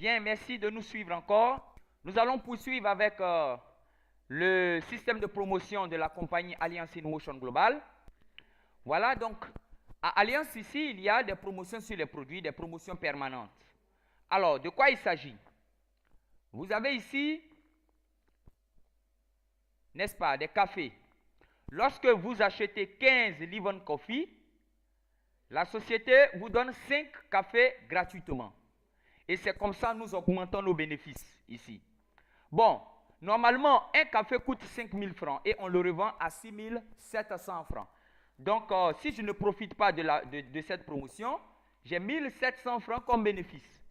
Bien, merci de nous suivre encore. Nous allons poursuivre avec le système de promotion de la compagnie Alliance in Motion Global. Voilà, donc, à Alliance ici, il y a des promotions sur les produits, des promotions permanentes. Alors, de quoi il s'agit? Vous avez ici, n'est-ce pas, des cafés. Lorsque vous achetez 15 Livon Coffee, la société vous donne 5 cafés gratuitement. Et c'est comme ça que nous augmentons nos bénéfices ici. Bon, normalement, un café coûte 5 000 francs et on le revend à 6 700 francs. Donc, si je ne profite pas de cette promotion, j'ai 1 700 francs comme bénéfice.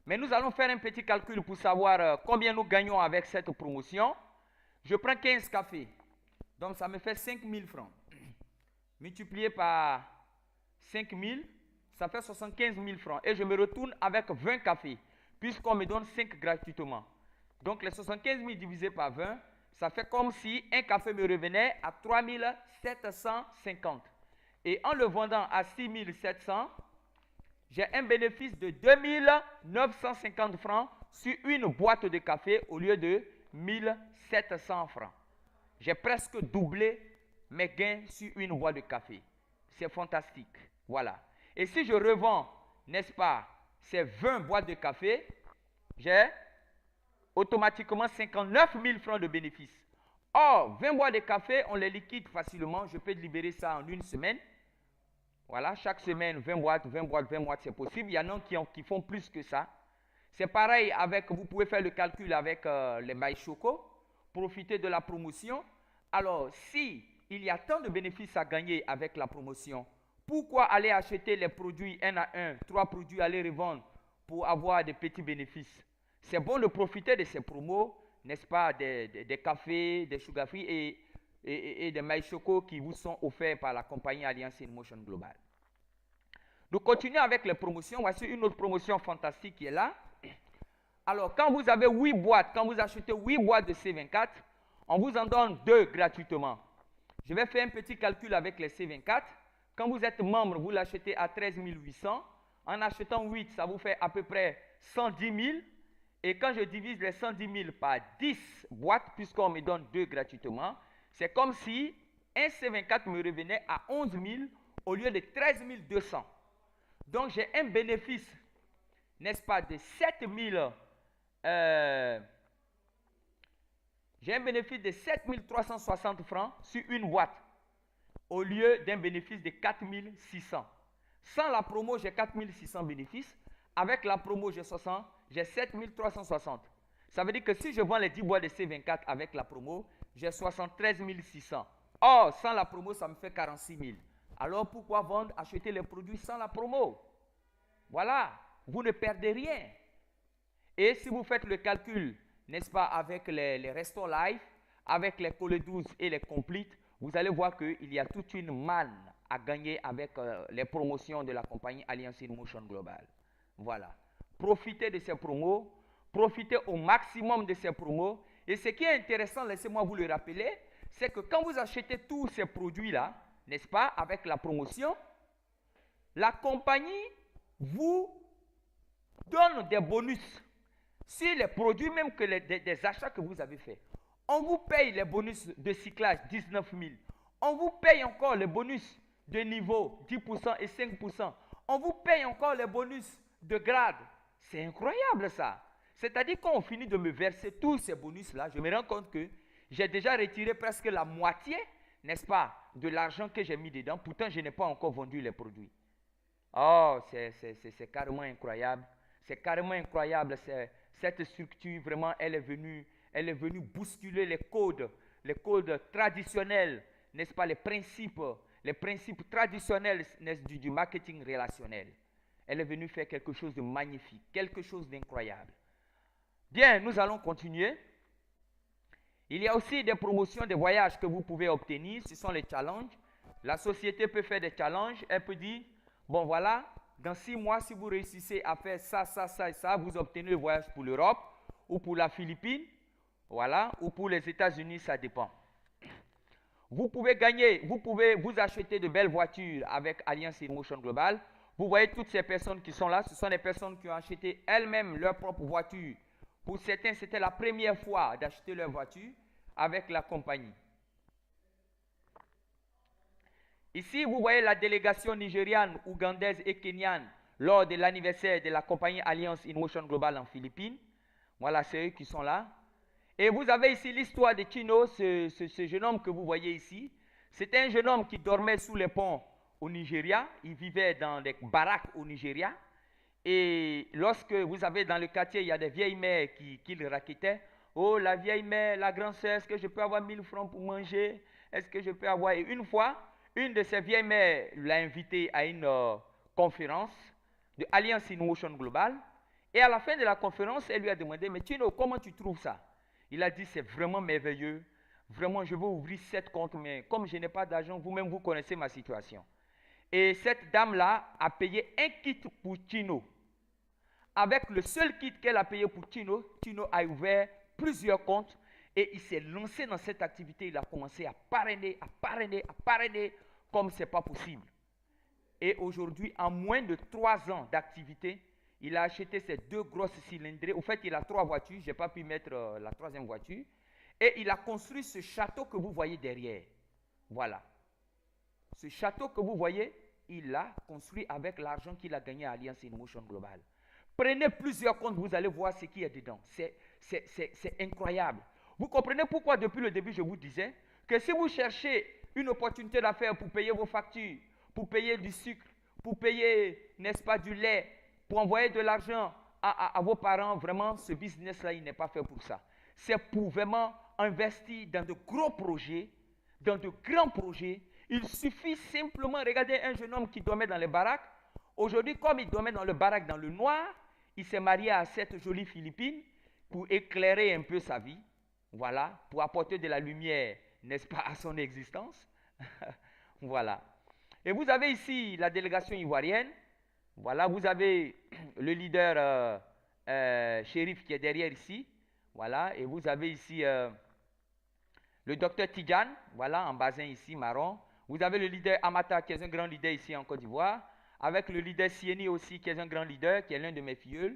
Mais nous allons faire un petit calcul pour savoir combien nous gagnons avec cette promotion. Je prends 15 cafés. Donc, ça me fait 5 000 francs. Multiplié par 5 000, ça fait 75 000 francs. Et je me retourne avec 20 cafés, puisqu'on me donne 5 gratuitement. Donc, les 75 000 divisé par 20, ça fait comme si un café me revenait à 3 750. Et en le vendant à 6 700, j'ai un bénéfice de 2 950 francs sur une boîte de café au lieu de 1 700 francs. J'ai presque doublé mes gains sur une boîte de café. C'est fantastique. Voilà. Et si je revends, n'est-ce pas, ces 20 boîtes de café, j'ai automatiquement 59 000 francs de bénéfices. Or, 20 boîtes de café, on les liquide facilement. Je peux libérer ça en une semaine. Voilà, chaque semaine, 20 boîtes, 20 boîtes, 20 boîtes, c'est possible. Il y en a qui font plus que ça. C'est pareil avec, vous pouvez faire le calcul avec les mailles choco, profiter de la promotion. Alors, si il y a tant de bénéfices à gagner avec la promotion, pourquoi aller acheter les produits 1 à 1, 3 produits à les revendre pour avoir des petits bénéfices? C'est bon de profiter de ces promos, n'est-ce pas, des cafés, des sugar free et des mailles choco qui vous sont offerts par la compagnie Alliance in Motion Global. Nous continuons avec les promotions. Voici une autre promotion fantastique qui est là. Alors, quand vous avez 8 boîtes, quand vous achetez 8 boîtes de C24, on vous en donne 2 gratuitement. Je vais faire un petit calcul avec les C24. Quand vous êtes membre, vous l'achetez à 13 800. En achetant 8, ça vous fait à peu près 110 000. Et quand je divise les 110 000 par 10 boîtes, puisqu'on me donne 2 gratuitement, c'est comme si un C24 me revenait à 11 000 au lieu de 13 200. Donc, j'ai un bénéfice, n'est-ce pas, de 7 000. J'ai un bénéfice de 7 360 francs sur une boîte au lieu d'un bénéfice de 4 600. Sans la promo, j'ai 4 600 bénéfices. Avec la promo, j'ai 7 360. Ça veut dire que si je vends les 10 boîtes de C24 avec la promo, j'ai 73 600. Or, sans la promo, ça me fait 46 000. Alors, pourquoi acheter les produits sans la promo? Voilà, vous ne perdez rien. Et si vous faites le calcul, n'est-ce pas, avec les Restore Life, avec les Cole 12 et les Complete, vous allez voir qu'il y a toute une manne à gagner avec les promotions de la compagnie Alliance in Motion Global. Voilà. Profitez de ces promos, profitez au maximum de ces promos. Et ce qui est intéressant, laissez-moi vous le rappeler, c'est que quand vous achetez tous ces produits-là, n'est-ce pas, avec la promotion, la compagnie vous donne des bonus sur les produits, même que des achats que vous avez faits. On vous paye les bonus de cyclage 19 000. On vous paye encore les bonus de niveau 10% et 5%. On vous paye encore les bonus de grade. C'est incroyable ça. C'est-à-dire quand on finit de me verser tous ces bonus-là, je me rends compte que j'ai déjà retiré presque la moitié, n'est-ce pas, de l'argent que j'ai mis dedans. Pourtant, je n'ai pas encore vendu les produits. Oh, c'est carrément incroyable. C'est carrément incroyable. Cette structure, vraiment, elle est venue bousculer les codes traditionnels, n'est-ce pas, les principes traditionnels du marketing relationnel. Elle est venue faire quelque chose de magnifique, quelque chose d'incroyable. Bien, nous allons continuer. Il y a aussi des promotions de voyages que vous pouvez obtenir. Ce sont les challenges. La société peut faire des challenges. Elle peut dire, bon voilà, dans 6 mois, si vous réussissez à faire ça, ça, ça et ça, vous obtenez le voyage pour l'Europe ou pour la Philippine, voilà, ou pour les États-Unis, ça dépend. Vous pouvez gagner, vous pouvez vous acheter de belles voitures avec Alliance in Motion Global. Vous voyez toutes ces personnes qui sont là, ce sont des personnes qui ont acheté elles-mêmes leur propre voiture. Pour certains, c'était la première fois d'acheter leur voiture avec la compagnie. Ici, vous voyez la délégation nigériane, ougandaise et kenyane lors de l'anniversaire de la compagnie Alliance in Motion Global en Philippines. Voilà, c'est eux qui sont là. Et vous avez ici l'histoire de Chino, ce jeune homme que vous voyez ici. C'était un jeune homme qui dormait sous les ponts au Nigeria. Il vivait dans des baraques au Nigeria. Et lorsque vous avez dans le quartier, il y a des vieilles mères qui le raquettaient. Oh, la vieille mère, la grande sœur, est-ce que je peux avoir 1000 francs pour manger? Est-ce que je peux avoir... Et une fois, une de ces vieilles mères l'a invité à une conférence de Alliance in Motion Global. Et à la fin de la conférence, elle lui a demandé, mais Chino, comment tu trouves ça? Il a dit, c'est vraiment merveilleux. Vraiment, je veux ouvrir 7 comptes, mais comme je n'ai pas d'argent, vous-même, vous connaissez ma situation. Et cette dame-là a payé un kit pour Chino. Avec le seul kit qu'elle a payé pour Chino, Chino a ouvert plusieurs comptes et il s'est lancé dans cette activité. Il a commencé à parrainer, comme ce n'est pas possible. Et aujourd'hui, en moins de 3 ans d'activité, il a acheté ces 2 grosses cylindrées. Au fait, il a 3 voitures. Je n'ai pas pu mettre la 3e voiture. Et il a construit ce château que vous voyez derrière. Voilà. Ce château que vous voyez, il l'a construit avec l'argent qu'il a gagné à Alliance in Motion Global. Prenez plusieurs comptes, vous allez voir ce qu'il y a dedans. C'est incroyable. Vous comprenez pourquoi depuis le début je vous disais que si vous cherchez une opportunité d'affaires pour payer vos factures, pour payer du sucre, pour payer, n'est-ce pas, du lait, pour envoyer de l'argent à vos parents, vraiment ce business-là, il n'est pas fait pour ça. C'est pour vraiment investir dans de gros projets, dans de grands projets. Il suffit simplement, regardez un jeune homme qui dormait dans les baraques. Aujourd'hui, comme il dormait dans le baraque dans le noir, il s'est marié à cette jolie Philippine pour éclairer un peu sa vie. Voilà, pour apporter de la lumière, n'est-ce pas, à son existence. Voilà. Et vous avez ici la délégation ivoirienne. Voilà, vous avez le leader shérif qui est derrière ici. Voilà, et vous avez ici le docteur Tidjane, voilà, en basin ici, marron. Vous avez le leader Amata, qui est un grand leader ici en Côte d'Ivoire. Avec le leader Sieni aussi, qui est un grand leader, qui est l'un de mes filleuls.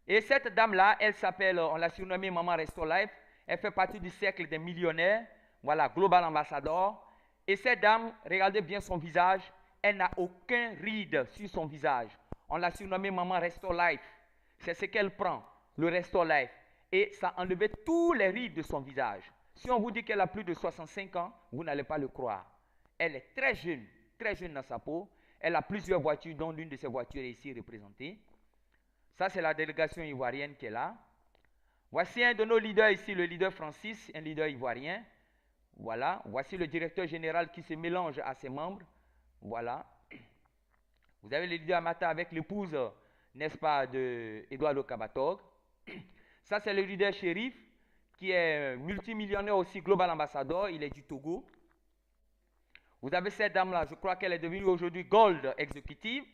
Et cette dame-là, elle s'appelle, on l'a surnommée Maman Resto Life. Elle fait partie du cercle des millionnaires. Voilà, Global Ambassador. Et cette dame, regardez bien son visage. Elle n'a aucun ride sur son visage. On l'a surnommée Maman Resto Life. C'est ce qu'elle prend, le Resto Life. Et ça a enlevé tous les rides de son visage. Si on vous dit qu'elle a plus de 65 ans, vous n'allez pas le croire. Elle est très jeune dans sa peau. Elle a plusieurs voitures, dont l'une de ces voitures est ici représentée. Ça, c'est la délégation ivoirienne qui est là. Voici un de nos leaders ici, le leader Francis, un leader ivoirien. Voilà. Voici le directeur général qui se mélange à ses membres. Voilà. Vous avez le leader Amata avec l'épouse, n'est-ce pas, de Eduardo Kabatog. Ça, c'est le leader shérif qui est multimillionnaire aussi, Global Ambassador. Il est du Togo. Vous avez cette dame-là, je crois qu'elle est devenue aujourd'hui Gold Executive,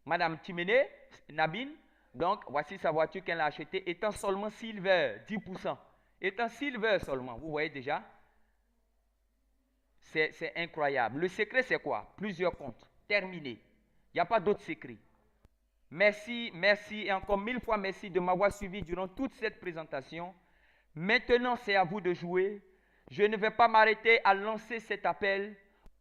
Madame Timene Nabin. Donc, voici sa voiture qu'elle a achetée, étant seulement Silver, 10%. Étant Silver seulement, vous voyez déjà. C'est incroyable. Le secret, c'est quoi? Plusieurs comptes. Terminé. Il n'y a pas d'autre secret. Merci, merci et encore 1000 fois merci de m'avoir suivi durant toute cette présentation. Maintenant, c'est à vous de jouer. Je ne vais pas m'arrêter à lancer cet appel.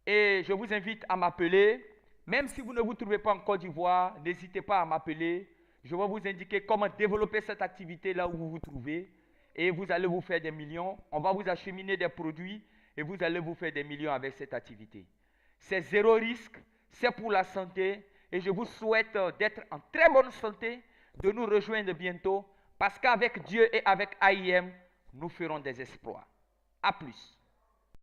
Et je vous invite à m'appeler. Même si vous ne vous trouvez pas en Côte d'Ivoire, n'hésitez pas à m'appeler. Je vais vous indiquer comment développer cette activité là où vous vous trouvez. Et vous allez vous faire des millions. On va vous acheminer des produits et vous allez vous faire des millions avec cette activité. C'est zéro risque, c'est pour la santé. Et je vous souhaite d'être en très bonne santé, de nous rejoindre bientôt. Parce qu'avec Dieu et avec AIM, nous ferons des exploits. À plus.